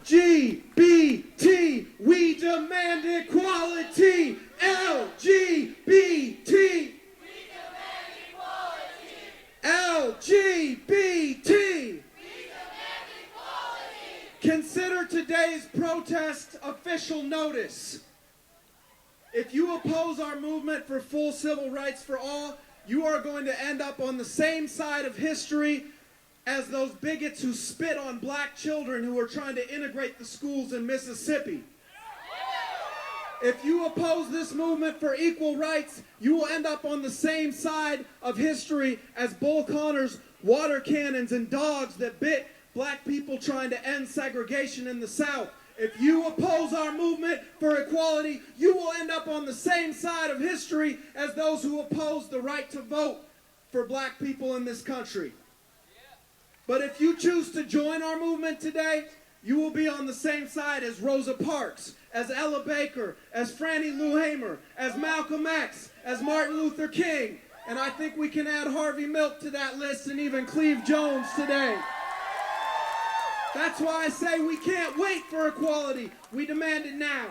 LGBT, we demand equality. LGBT, LGBT. Consider today's protest official notice. If you oppose our movement for full civil rights for all, you are going to end up on the same side of history as those bigots who spit on black children who are trying to integrate the schools in Mississippi. If you oppose this movement for equal rights, you will end up on the same side of history as Bull Connors, water cannons, and dogs that bit black people trying to end segregation in the South. If you oppose our movement for equality, you will end up on the same side of history as those who oppose the right to vote for black people in this country. But if you choose to join our movement today, you will be on the same side as Rosa Parks, as Ella Baker, as Franny Lou Hamer, as Malcolm X, as Martin Luther King. And I think we can add Harvey Milk to that list and even Cleve Jones today. That's why I say we can't wait for equality. We demand it now.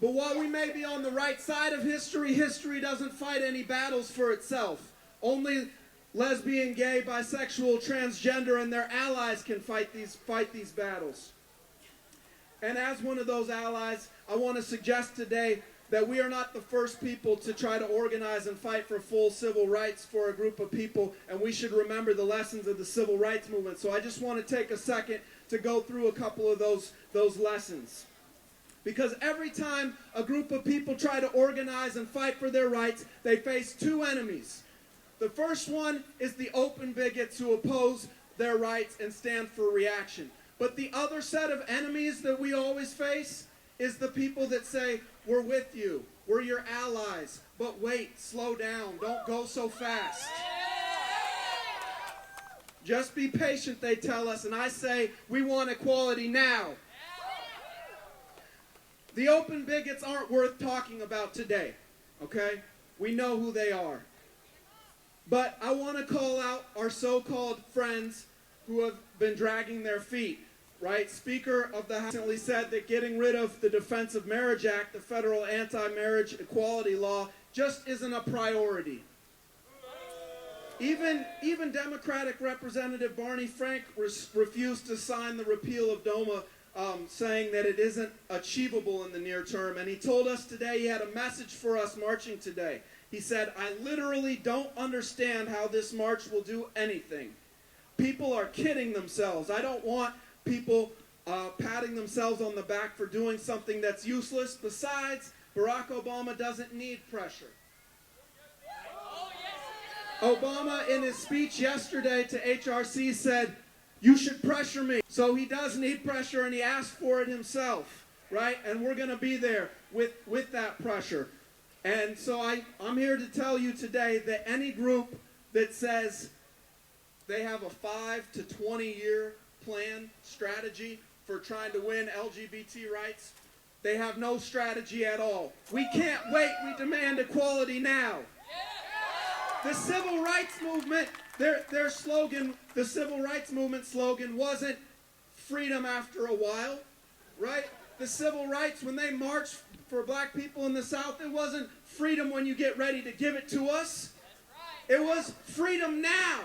But while we may be on the right side of history, history doesn't fight any battles for itself. Only lesbian, gay, bisexual, transgender, and their allies can fight these battles. And as one of those allies, I want to suggest today that we are not the first people to try to organize and fight for full civil rights for a group of people, and we should remember the lessons of the civil rights movement. So I just want to take a second to go through a couple of those lessons. Because every time a group of people try to organize and fight for their rights, they face two enemies. The first one is the open bigots who oppose their rights and stand for reaction. But the other set of enemies that we always face is the people that say, we're with you, we're your allies, but wait, slow down, don't go so fast. Just be patient, they tell us, and I say, we want equality now. The open bigots aren't worth talking about today, okay? We know who they are. But I want to call out our so-called friends who have been dragging their feet. Right? Speaker of the House recently said that getting rid of the Defense of Marriage Act, the federal anti-marriage equality law, just isn't a priority. Even Democratic Representative Barney Frank refused to sign the repeal of DOMA, saying that it isn't achievable in the near term. And he told us today, he had a message for us marching today. He said, I literally don't understand how this march will do anything. People are kidding themselves. I don't want people patting themselves on the back for doing something that's useless. Besides, Barack Obama doesn't need pressure. Obama, in his speech yesterday to HRC, said, you should pressure me. So he does need pressure, and he asked for it himself, right? And we're going to be there with that pressure. And so I'm here to tell you today that any group that says they have a 5 to 20 year plan, strategy for trying to win LGBT rights, they have no strategy at all. We can't wait. We demand equality now. The civil rights movement, their slogan, the civil rights movement slogan wasn't freedom after a while, right? The civil rights, when they marched for black people in the South, it wasn't freedom when you get ready to give it to us. It was freedom now.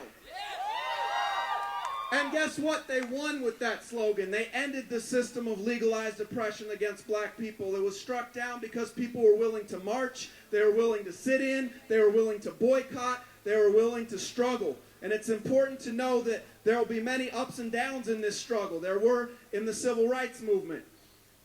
And guess what? They won with that slogan. They ended the system of legalized oppression against black people. It was struck down because people were willing to march, they were willing to sit in, they were willing to boycott, they were willing to struggle. And it's important to know that there will be many ups and downs in this struggle. There were in the civil rights movement.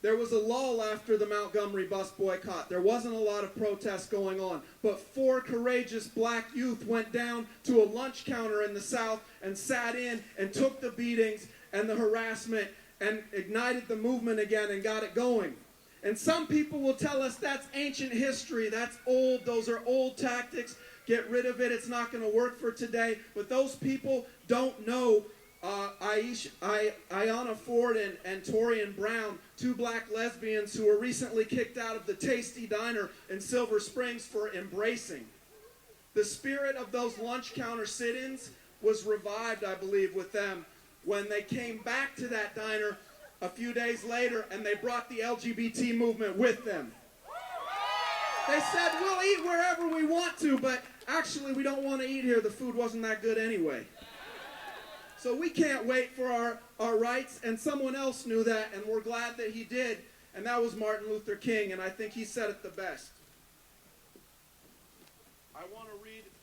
There was a lull after the Montgomery bus boycott. There wasn't a lot of protests going on. But 4 courageous black youth went down to a lunch counter in the South and sat in and took the beatings and the harassment and ignited the movement again and got it going. And some people will tell us that's ancient history. That's old. Those are old tactics. Get rid of it. It's not going to work for today. But those people don't know Ayanna Ford and Torian Brown, 2 black lesbians who were recently kicked out of the Tasty Diner in Silver Springs for embracing. The spirit of those lunch counter sit-ins was revived, I believe, with them when they came back to that diner a few days later and they brought the LGBT movement with them. They said, we'll eat wherever we want to, but actually we don't want to eat here. The food wasn't that good anyway. So we can't wait for our rights, and someone else knew that, and we're glad that he did, and that was Martin Luther King, and I think he said it the best. I want to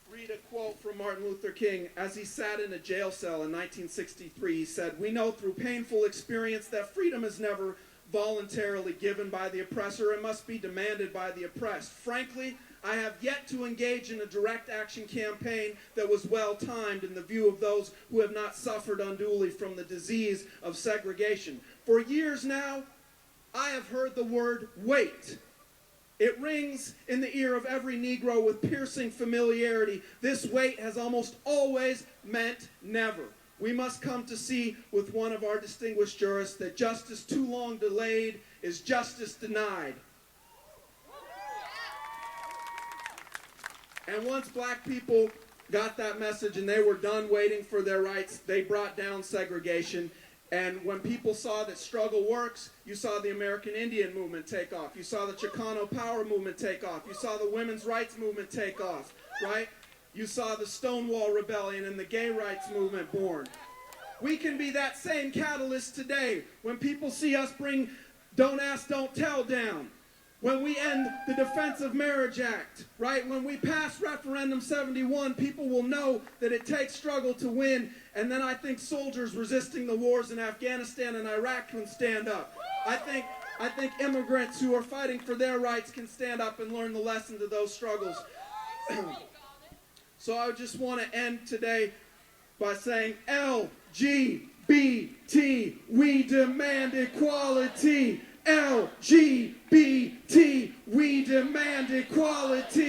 read a quote from Martin Luther King. As he sat in a jail cell in 1963, he said, "We know through painful experience that freedom is never voluntarily given by the oppressor. It must be demanded by the oppressed. Frankly, I have yet to engage in a direct action campaign that was well-timed in the view of those who have not suffered unduly from the disease of segregation. For years now, I have heard the word wait. It rings in the ear of every Negro with piercing familiarity. This wait has almost always meant never. We must come to see with one of our distinguished jurists that justice too long delayed is justice denied." And once black people got that message and they were done waiting for their rights, they brought down segregation. And when people saw that struggle works, you saw the American Indian movement take off. You saw the Chicano Power movement take off. You saw the women's rights movement take off, right? You saw the Stonewall Rebellion and the gay rights movement born. We can be that same catalyst today when people see us bring Don't Ask, Don't Tell down. When we end the Defense of Marriage Act, right? When we pass Referendum 71, people will know that it takes struggle to win. And then I think soldiers resisting the wars in Afghanistan and Iraq can stand up. I think immigrants who are fighting for their rights can stand up and learn the lessons of those struggles. So I just want to end today by saying LGBT, we demand equality. LGBT, we demand equality.